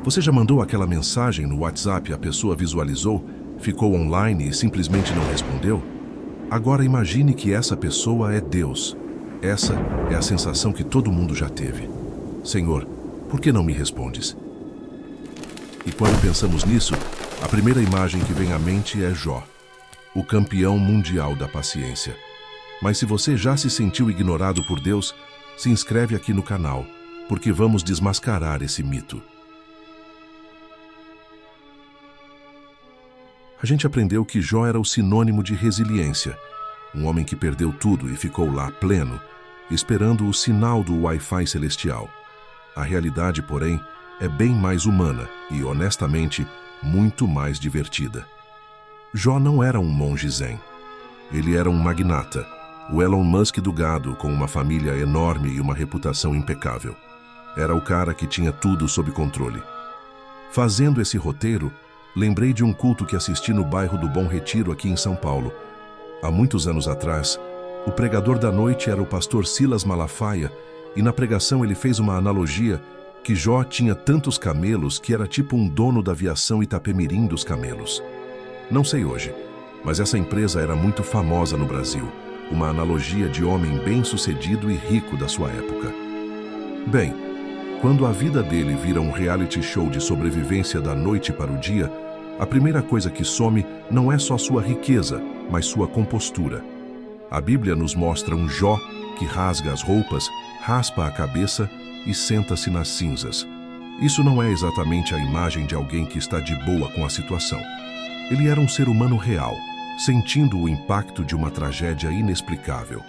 Você já mandou aquela mensagem no WhatsApp e a pessoa visualizou, ficou online e simplesmente não respondeu? Agora imagine que essa pessoa é Deus. Essa é a sensação que todo mundo já teve. Senhor, por que não me respondes? E quando pensamos nisso, a primeira imagem que vem à mente é Jó, o campeão mundial da paciência. Mas se você já se sentiu ignorado por Deus, se inscreve aqui no canal, porque vamos desmascarar esse mito. A gente aprendeu que Jó era o sinônimo de resiliência, um homem que perdeu tudo e ficou lá pleno, esperando o sinal do Wi-Fi celestial. A realidade, porém, é bem mais humana e, honestamente, muito mais divertida. Jó não era um monge zen. Ele era um magnata, o Elon Musk do gado, com uma família enorme e uma reputação impecável. Era o cara que tinha tudo sob controle. Fazendo esse roteiro, lembrei de um culto que assisti no bairro do Bom Retiro, aqui em São Paulo. Há muitos anos atrás, o pregador da noite era o pastor Silas Malafaia, e na pregação ele fez uma analogia que Jó tinha tantos camelos que era tipo um dono da aviação Itapemirim dos camelos. Não sei hoje, mas essa empresa era muito famosa no Brasil, uma analogia de homem bem-sucedido e rico da sua época. Bem, quando a vida dele vira um reality show de sobrevivência da noite para o dia, a primeira coisa que some não é só sua riqueza, mas sua compostura. A Bíblia nos mostra um Jó que rasga as roupas, raspa a cabeça e senta-se nas cinzas. Isso não é exatamente a imagem de alguém que está de boa com a situação. Ele era um ser humano real, sentindo o impacto de uma tragédia inexplicável.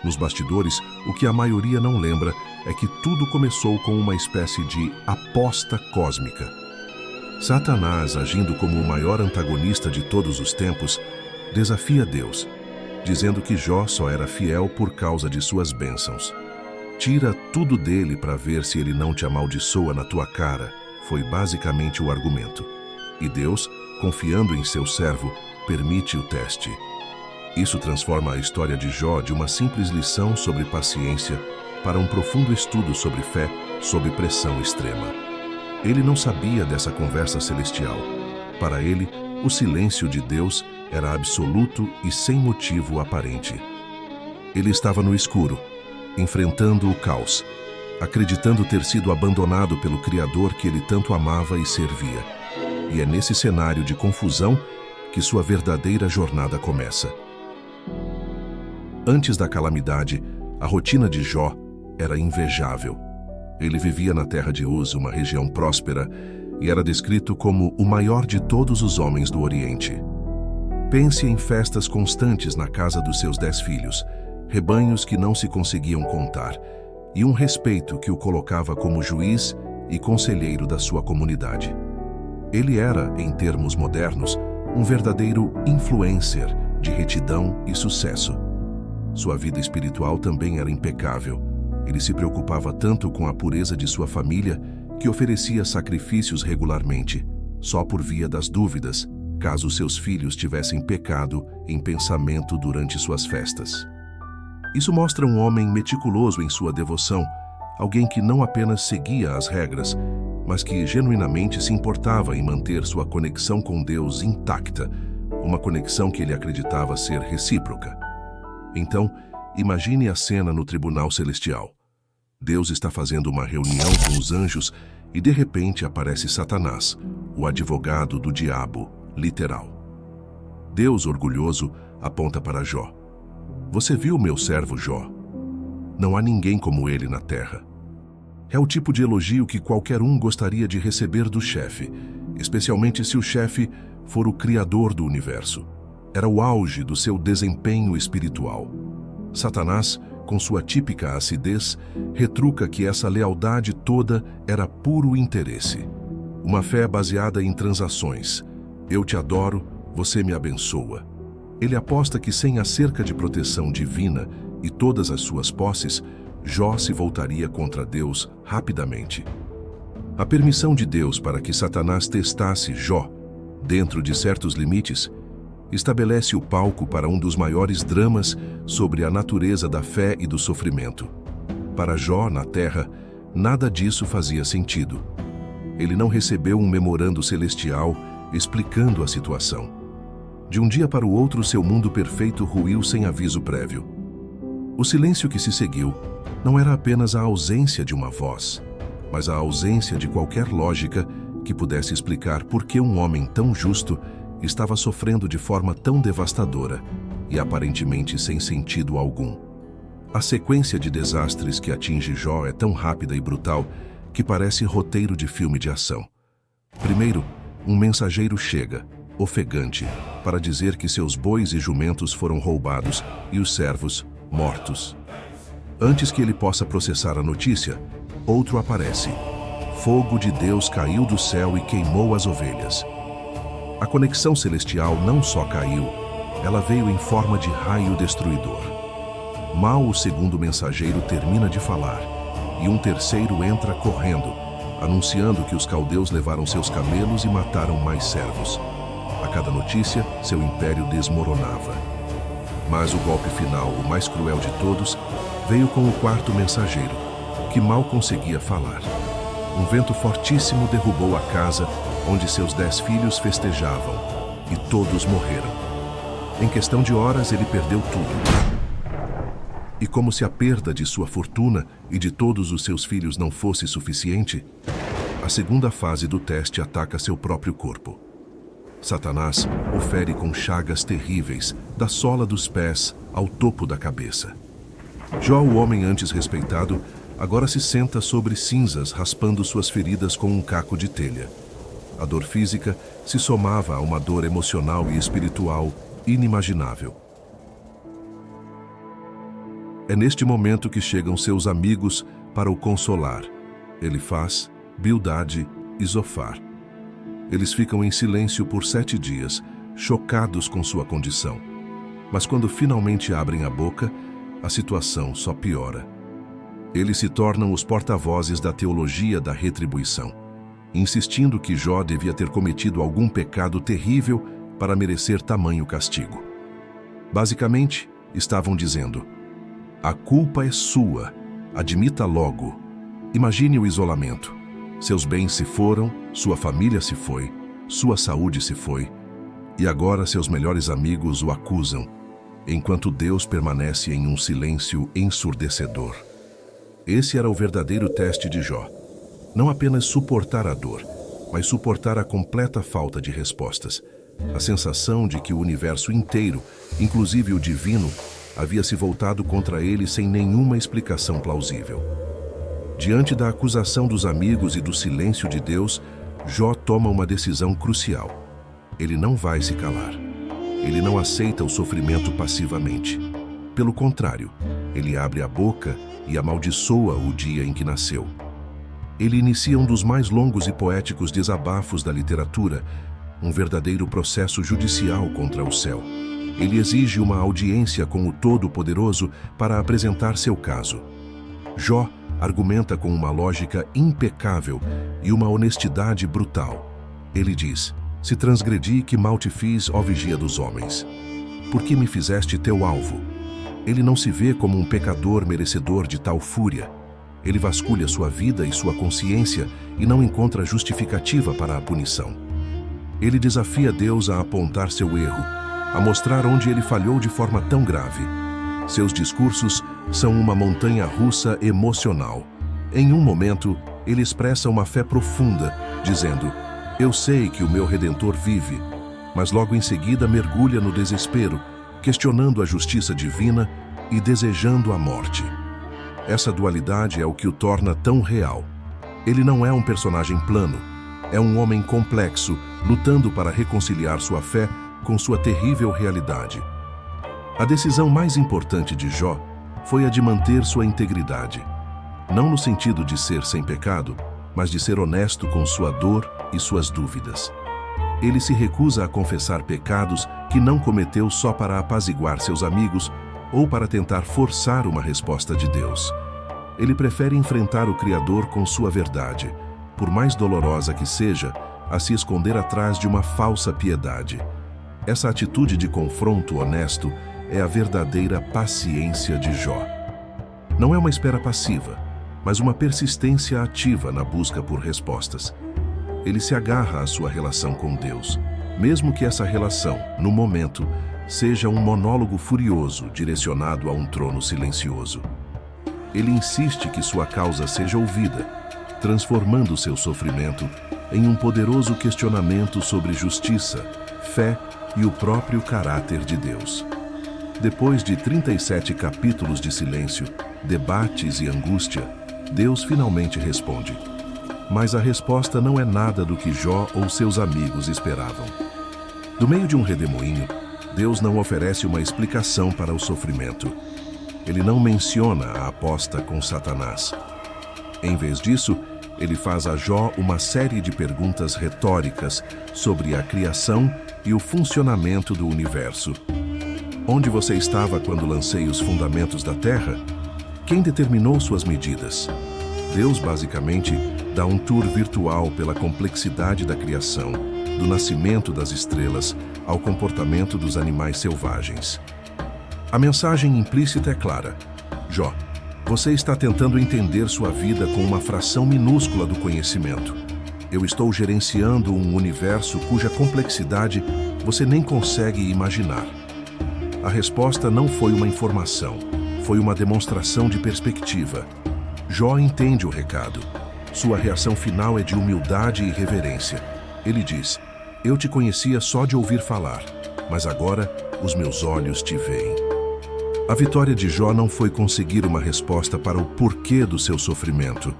Nos bastidores, o que a maioria não lembra é que tudo começou com uma espécie de aposta cósmica. Satanás, agindo como o maior antagonista de todos os tempos, desafia Deus, dizendo que Jó só era fiel por causa de suas bênçãos. Tira tudo dele para ver se ele não te amaldiçoa na tua cara, foi basicamente o argumento. E Deus, confiando em seu servo, permite o teste. Isso transforma a história de Jó de uma simples lição sobre paciência para um profundo estudo sobre fé sob pressão extrema. Ele não sabia dessa conversa celestial. Para ele, o silêncio de Deus era absoluto e sem motivo aparente. Ele estava no escuro, enfrentando o caos, acreditando ter sido abandonado pelo Criador que ele tanto amava e servia. E é nesse cenário de confusão que sua verdadeira jornada começa. Antes da calamidade, a rotina de Jó era invejável. Ele vivia na terra de Uz, uma região próspera, e era descrito como o maior de todos os homens do Oriente. Pense em festas constantes na casa dos seus 10 filhos, rebanhos que não se conseguiam contar, e um respeito que o colocava como juiz e conselheiro da sua comunidade. Ele era, em termos modernos, um verdadeiro influencer de retidão e sucesso. Sua vida espiritual também era impecável. Ele se preocupava tanto com a pureza de sua família que oferecia sacrifícios regularmente, só por via das dúvidas, caso seus filhos tivessem pecado em pensamento durante suas festas. Isso mostra um homem meticuloso em sua devoção, alguém que não apenas seguia as regras, mas que genuinamente se importava em manter sua conexão com Deus intacta, uma conexão que ele acreditava ser recíproca. Então, imagine a cena no tribunal celestial. Deus está fazendo uma reunião com os anjos e de repente aparece Satanás, o advogado do diabo, literal. Deus, orgulhoso, aponta para Jó. Você viu meu servo Jó? Não há ninguém como ele na terra. É o tipo de elogio que qualquer um gostaria de receber do chefe, especialmente se o chefe for o criador do universo. Era o auge do seu desempenho espiritual. Satanás, com sua típica acidez, retruca que essa lealdade toda era puro interesse. Uma fé baseada em transações. Eu te adoro, você me abençoa. Ele aposta que sem a cerca de proteção divina e todas as suas posses, Jó se voltaria contra Deus rapidamente. A permissão de Deus para que Satanás testasse Jó, dentro de certos limites, estabelece o palco para um dos maiores dramas sobre a natureza da fé e do sofrimento. Para Jó, na terra, nada disso fazia sentido. Ele não recebeu um memorando celestial explicando a situação. De um dia para o outro, seu mundo perfeito ruiu sem aviso prévio. O silêncio que se seguiu não era apenas a ausência de uma voz, mas a ausência de qualquer lógica que pudesse explicar por que um homem tão justo estava sofrendo de forma tão devastadora e aparentemente sem sentido algum. A sequência de desastres que atinge Jó é tão rápida e brutal que parece roteiro de filme de ação. Primeiro, um mensageiro chega, ofegante, para dizer que seus bois e jumentos foram roubados e os servos mortos. Antes que ele possa processar a notícia, outro aparece. Fogo de Deus caiu do céu e queimou as ovelhas. A conexão celestial não só caiu, ela veio em forma de raio destruidor. Mal o segundo mensageiro termina de falar, e um terceiro entra correndo, anunciando que os caldeus levaram seus camelos e mataram mais servos. A cada notícia, seu império desmoronava. Mas o golpe final, o mais cruel de todos, veio com o quarto mensageiro, que mal conseguia falar. Um vento fortíssimo derrubou a casa onde seus 10 filhos festejavam, e todos morreram. Em questão de horas, ele perdeu tudo. E como se a perda de sua fortuna e de todos os seus filhos não fosse suficiente, a segunda fase do teste ataca seu próprio corpo. Satanás o fere com chagas terríveis, da sola dos pés ao topo da cabeça. Jó, o homem antes respeitado, agora se senta sobre cinzas, raspando suas feridas com um caco de telha. A dor física se somava a uma dor emocional e espiritual inimaginável. É neste momento que chegam seus amigos para o consolar. Elifaz, Bildade e Zofar. Eles ficam em silêncio por 7 dias, chocados com sua condição. Mas quando finalmente abrem a boca, a situação só piora. Eles se tornam os porta-vozes da teologia da retribuição, insistindo que Jó devia ter cometido algum pecado terrível para merecer tamanho castigo. Basicamente, estavam dizendo: a culpa é sua, admita logo. Imagine o isolamento. Seus bens se foram, sua família se foi, sua saúde se foi, e agora seus melhores amigos o acusam, enquanto Deus permanece em um silêncio ensurdecedor. Esse era o verdadeiro teste de Jó. Não apenas suportar a dor, mas suportar a completa falta de respostas. A sensação de que o universo inteiro, inclusive o divino, havia se voltado contra ele sem nenhuma explicação plausível. Diante da acusação dos amigos e do silêncio de Deus, Jó toma uma decisão crucial. Ele não vai se calar. Ele não aceita o sofrimento passivamente. Pelo contrário, ele abre a boca e amaldiçoa o dia em que nasceu. Ele inicia um dos mais longos e poéticos desabafos da literatura, um verdadeiro processo judicial contra o céu. Ele exige uma audiência com o Todo-Poderoso para apresentar seu caso. Jó argumenta com uma lógica impecável e uma honestidade brutal. Ele diz: se transgredi, que mal te fiz, ó vigia dos homens? Por que me fizeste teu alvo? Ele não se vê como um pecador merecedor de tal fúria. Ele vasculha sua vida e sua consciência e não encontra justificativa para a punição. Ele desafia Deus a apontar seu erro, a mostrar onde ele falhou de forma tão grave. Seus discursos são uma montanha-russa emocional. Em um momento, ele expressa uma fé profunda, dizendo: eu sei que o meu Redentor vive, mas logo em seguida mergulha no desespero, questionando a justiça divina e desejando a morte. Essa dualidade é o que o torna tão real. Ele não é um personagem plano, é um homem complexo, lutando para reconciliar sua fé com sua terrível realidade. A decisão mais importante de Jó foi a de manter sua integridade. Não no sentido de ser sem pecado, mas de ser honesto com sua dor e suas dúvidas. Ele se recusa a confessar pecados que não cometeu só para apaziguar seus amigos ou para tentar forçar uma resposta de Deus. Ele prefere enfrentar o Criador com sua verdade, por mais dolorosa que seja, a se esconder atrás de uma falsa piedade. Essa atitude de confronto honesto é a verdadeira paciência de Jó. Não é uma espera passiva, mas uma persistência ativa na busca por respostas. ele se agarra à sua relação com Deus, mesmo que essa relação, no momento, seja um monólogo furioso direcionado a um trono silencioso. Ele insiste que sua causa seja ouvida, transformando seu sofrimento em um poderoso questionamento sobre justiça, fé e o próprio caráter de Deus. Depois de 37 capítulos de silêncio, debates e angústia, Deus finalmente responde. Mas a resposta não é nada do que Jó ou seus amigos esperavam. Do meio de um redemoinho, Deus não oferece uma explicação para o sofrimento. Ele não menciona a aposta com Satanás. Em vez disso, ele faz a Jó uma série de perguntas retóricas sobre a criação e o funcionamento do universo. Onde você estava quando lancei os fundamentos da terra? Quem determinou suas medidas? Deus basicamente dá um tour virtual pela complexidade da criação, do nascimento das estrelas ao comportamento dos animais selvagens. A mensagem implícita é clara. Jó, você está tentando entender sua vida com uma fração minúscula do conhecimento. Eu estou gerenciando um universo cuja complexidade você nem consegue imaginar. A resposta não foi uma informação, foi uma demonstração de perspectiva. Jó entende o recado. Sua reação final é de humildade e reverência. Ele diz, eu te conhecia só de ouvir falar, mas agora os meus olhos te veem. A vitória de Jó não foi conseguir uma resposta para o porquê do seu sofrimento,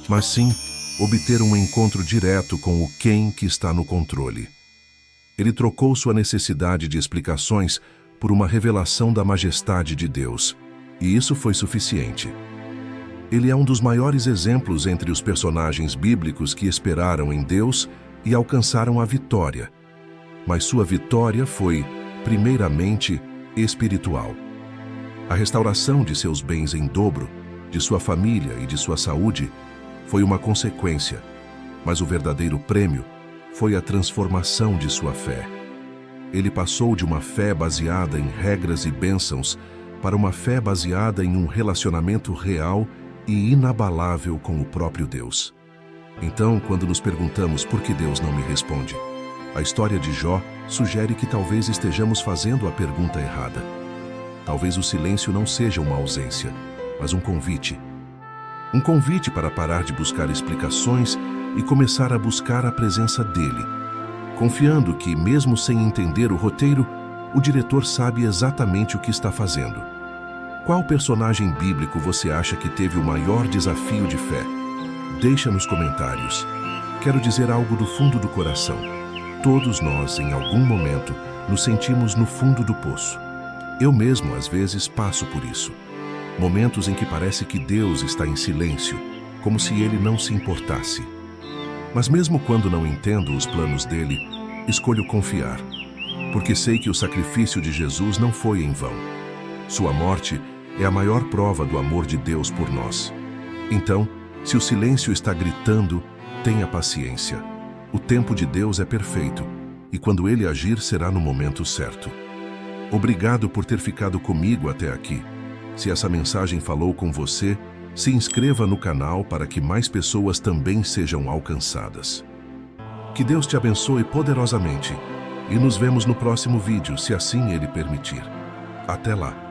mas sim obter um encontro direto com o quem que está no controle. Ele trocou sua necessidade de explicações por uma revelação da majestade de Deus, e isso foi suficiente. Ele é um dos maiores exemplos entre os personagens bíblicos que esperaram em Deus e alcançaram a vitória. Mas sua vitória foi, primeiramente, espiritual. A restauração de seus bens em dobro, de sua família e de sua saúde, foi uma consequência, mas o verdadeiro prêmio foi a transformação de sua fé. Ele passou de uma fé baseada em regras e bênçãos para uma fé baseada em um relacionamento real e inabalável com o próprio Deus. Então, quando nos perguntamos por que Deus não me responde, a história de Jó sugere que talvez estejamos fazendo a pergunta errada. Talvez o silêncio não seja uma ausência, mas um convite. Um convite para parar de buscar explicações e começar a buscar a presença dele, confiando que, mesmo sem entender o roteiro, o diretor sabe exatamente o que está fazendo. Qual personagem bíblico você acha que teve o maior desafio de fé? Deixa nos comentários. Quero dizer algo do fundo do coração. Todos nós, em algum momento, nos sentimos no fundo do poço. Eu mesmo, às vezes, passo por isso. Momentos em que parece que Deus está em silêncio, como se ele não se importasse. Mas mesmo quando não entendo os planos dele, escolho confiar, porque sei que o sacrifício de Jesus não foi em vão. Sua morte é a maior prova do amor de Deus por nós. Então, se o silêncio está gritando, tenha paciência. O tempo de Deus é perfeito, e quando ele agir será no momento certo. Obrigado por ter ficado comigo até aqui. Se essa mensagem falou com você, se inscreva no canal para que mais pessoas também sejam alcançadas. Que Deus te abençoe poderosamente e nos vemos no próximo vídeo, se assim ele permitir. Até lá!